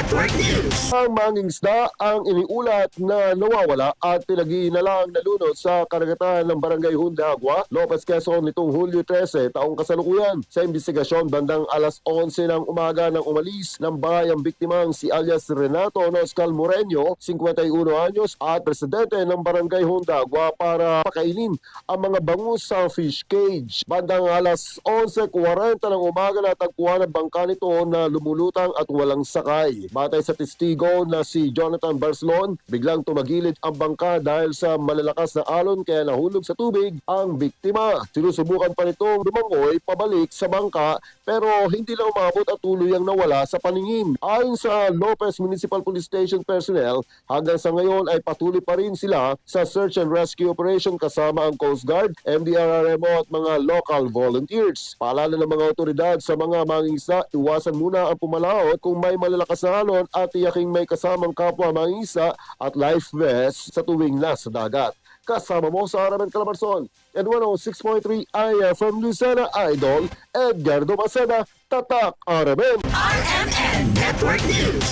Network News. Ang mangingisda ang iniulat na nawawala at pinag-iinalang nalunod sa karagatan ng Barangay Hundagua, Lopez, Quezon nitong Hulyo 13, taong kasalukuyan. Sa investigasyon, bandang alas 11 ng umaga nang umalis ng bahay ang biktimang si alias Renato Noscal Moreño, 51 anyos at presidente ng Barangay Hundagua para pakainin ang mga bangus sa fish cage. Bandang alas 11:40 ng umaga natagpuan ang bangka nito na lumulutang at walang sakay. Batay sa testigo na si Jonathan Barcelon, biglang tumagilid ang bangka dahil sa malalakas na alon kaya nahulog sa tubig ang biktima. Sinusubukan pa nitong lumangoy pabalik sa bangka pero hindi lang umabot at tuluyang nawala sa paningin. Ayon sa Lopez Municipal Police Station personnel, hanggang sa ngayon ay patuloy pa rin sila sa search and rescue operation kasama ang Coast Guard, MDRRMO at mga local volunteers. Paalala ng mga otoridad sa mga mangingisda, iwasan muna ang pumalaot kung may malalakas na alon at tiyaking may kasamang kapwa mangingisda at life vest sa tuwing nasa dagat. Kasama mo sa Aramen Calabarzon and 106.3 IFM Lucena Idol, Edgardo Maceda, Tatak Aramen. RMN Network News.